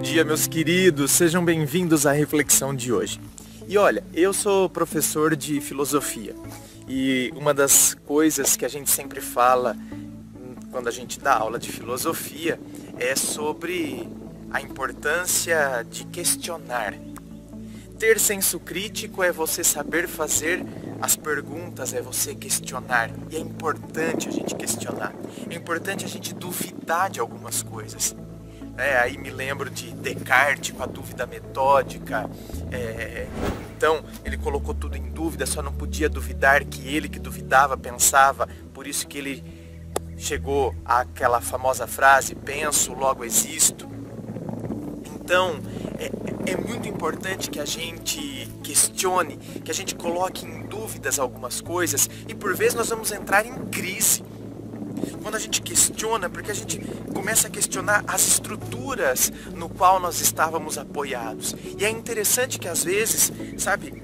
dia, meus queridos, sejam bem-vindos à reflexão de hoje. E olha, eu sou professor de filosofia e uma das coisas que a gente sempre fala quando a gente dá aula de filosofia é sobre a importância de questionar. Ter senso crítico é você saber fazer as perguntas, é você questionar. E é importante a gente questionar. É importante a gente duvidar de algumas coisas. Aí me lembro de Descartes com a dúvida metódica. Então ele colocou tudo em dúvida, só não podia duvidar que ele que duvidava pensava. Por isso que ele chegou àquela famosa frase, penso, logo existo. Então é muito importante que a gente questione, que a gente coloque em dúvidas algumas coisas e por vezes nós vamos entrar em crise. Quando a gente questiona, porque a gente começa a questionar as estruturas no qual nós estávamos apoiados. E é interessante que às vezes, sabe,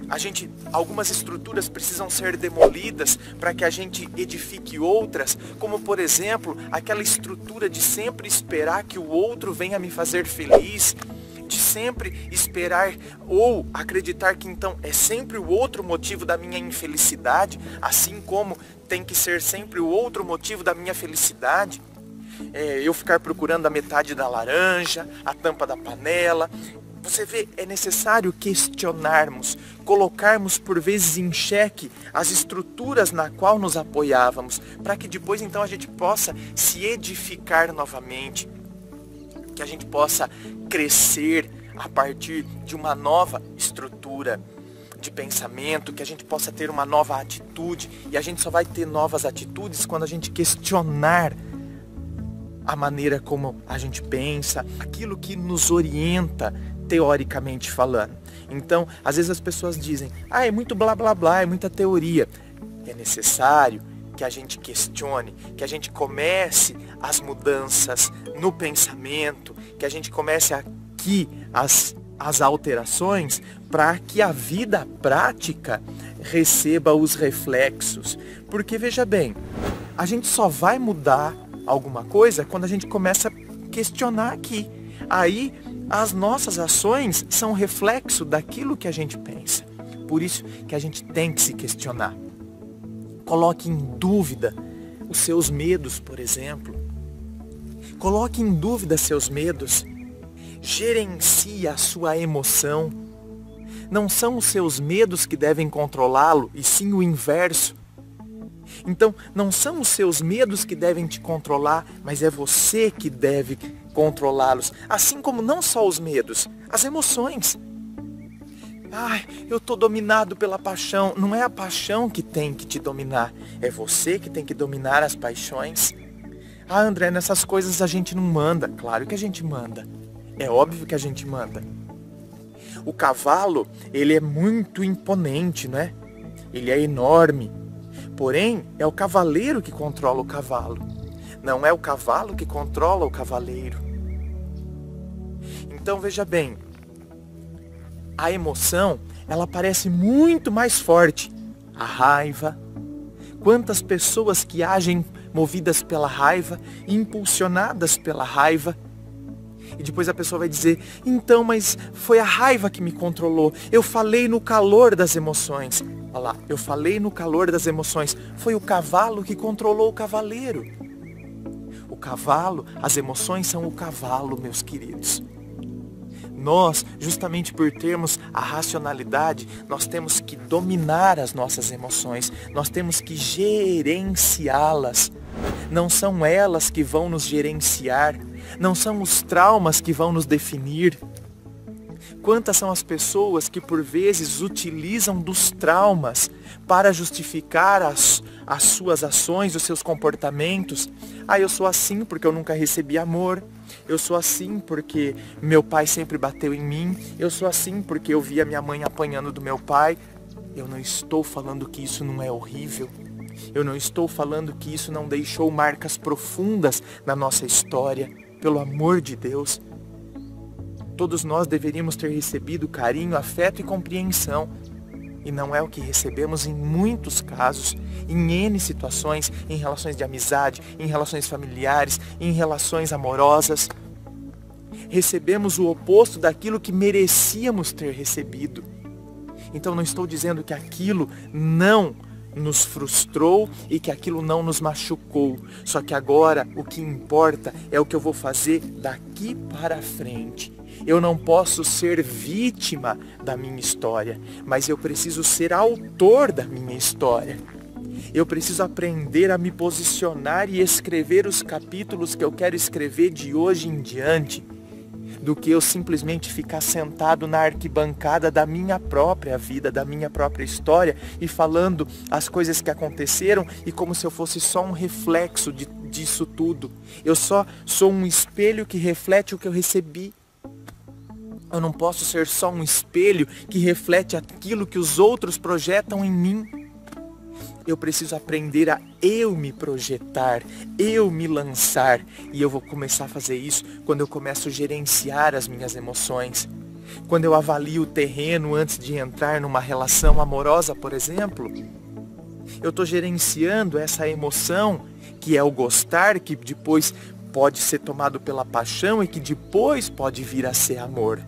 algumas estruturas precisam ser demolidas para que a gente edifique outras, como por exemplo, aquela estrutura de sempre esperar que o outro venha me fazer feliz, de sempre esperar ou acreditar que então é sempre o outro motivo da minha infelicidade, assim como tem que ser sempre o outro motivo da minha felicidade. Eu ficar procurando a metade da laranja, a tampa da panela. Você vê, é necessário questionarmos, colocarmos por vezes em xeque as estruturas na qual nos apoiávamos, para que depois então a gente possa se edificar novamente, que a gente possa crescer a partir de uma nova estrutura de pensamento, que a gente possa ter uma nova atitude, e a gente só vai ter novas atitudes quando a gente questionar a maneira como a gente pensa, aquilo que nos orienta teoricamente falando. Então, às vezes as pessoas dizem, é muito blá blá blá, é muita teoria. É necessário que a gente questione, que a gente comece as mudanças no pensamento, que a gente comece aqui as alterações para que a vida prática receba os reflexos. Porque veja bem, a gente só vai mudar alguma coisa quando a gente começa a questionar aqui. Aí as nossas ações são reflexo daquilo que a gente pensa. Por isso que a gente tem que se questionar. Coloque em dúvida os seus medos, por exemplo. Coloque em dúvida seus medos. Gerencie a sua emoção. Não são os seus medos que devem controlá-lo, e sim o inverso. Então, não são os seus medos que devem te controlar, mas é você que deve controlá-los. Assim como não só os medos, as emoções. Eu estou dominado pela paixão. Não é a paixão que tem que te dominar. É você que tem que dominar as paixões. André, nessas coisas a gente não manda. Claro que a gente manda. É óbvio que a gente manda. O cavalo, ele é muito imponente, né? Ele é enorme. Porém, é o cavaleiro que controla o cavalo. Não é o cavalo que controla o cavaleiro. Então, veja bem. A emoção, ela parece muito mais forte. A raiva. Quantas pessoas que agem movidas pela raiva, impulsionadas pela raiva. E depois a pessoa vai dizer, então, mas foi a raiva que me controlou. Eu falei no calor das emoções. Olha lá, eu falei no calor das emoções. Foi o cavalo que controlou o cavaleiro. O cavalo, as emoções são o cavalo, meus queridos. Nós, justamente por termos a racionalidade, nós temos que dominar as nossas emoções. Nós temos que gerenciá-las. Não são elas que vão nos gerenciar. Não são os traumas que vão nos definir. Quantas são as pessoas que por vezes utilizam dos traumas para justificar as suas ações, os seus comportamentos? Eu sou assim porque eu nunca recebi amor. Eu sou assim porque meu pai sempre bateu em mim. Eu sou assim porque eu vi a minha mãe apanhando do meu pai. Eu não estou falando que isso não é horrível. Eu não estou falando que isso não deixou marcas profundas na nossa história. Pelo amor de Deus. Todos nós deveríamos ter recebido carinho, afeto e compreensão. E não é o que recebemos em muitos casos, em N situações, em relações de amizade, em relações familiares, em relações amorosas. recebemos o oposto daquilo que merecíamos ter recebido. Então não estou dizendo que aquilo não nos frustrou e que aquilo não nos machucou. Só que agora o que importa é o que eu vou fazer daqui para frente. Eu não posso ser vítima da minha história, mas eu preciso ser autor da minha história. Eu preciso aprender a me posicionar e escrever os capítulos que eu quero escrever de hoje em diante, do que eu simplesmente ficar sentado na arquibancada da minha própria vida, da minha própria história e falando as coisas que aconteceram e como se eu fosse só um reflexo disso tudo. Eu só sou um espelho que reflete o que eu recebi. Eu não posso ser só um espelho que reflete aquilo que os outros projetam em mim. Eu preciso aprender a eu me projetar, eu me lançar. E eu vou começar a fazer isso quando eu começo a gerenciar as minhas emoções. Quando eu avalio o terreno antes de entrar numa relação amorosa, por exemplo. Eu estou gerenciando essa emoção, que é o gostar, que depois pode ser tomado pela paixão e que depois pode vir a ser amor.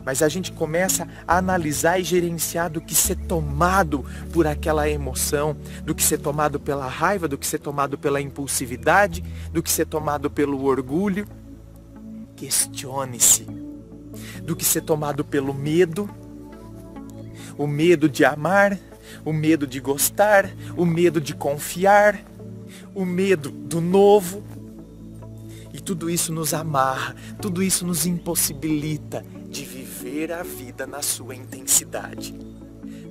Mas a gente começa a analisar e gerenciar do que ser tomado por aquela emoção, do que ser tomado pela raiva, do que ser tomado pela impulsividade, do que ser tomado pelo orgulho. Questione-se. Do que ser tomado pelo medo, o medo de amar, o medo de gostar, o medo de confiar, o medo do novo. E tudo isso nos amarra, tudo isso nos impossibilita de viver a vida na sua intensidade.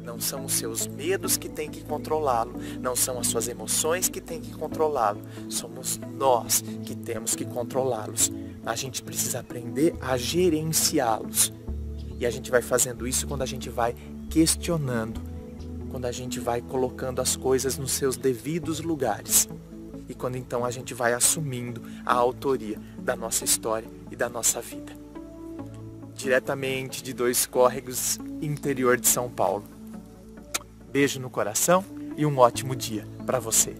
Não são os seus medos que têm que controlá-lo, não são as suas emoções que têm que controlá-lo, somos nós que temos que controlá-los. A gente precisa aprender a gerenciá-los. E a gente vai fazendo isso quando a gente vai questionando, quando a gente vai colocando as coisas nos seus devidos lugares. E quando então a gente vai assumindo a autoria da nossa história e da nossa vida. Diretamente de Dois Córregos, interior de São Paulo. Beijo no coração e um ótimo dia para você.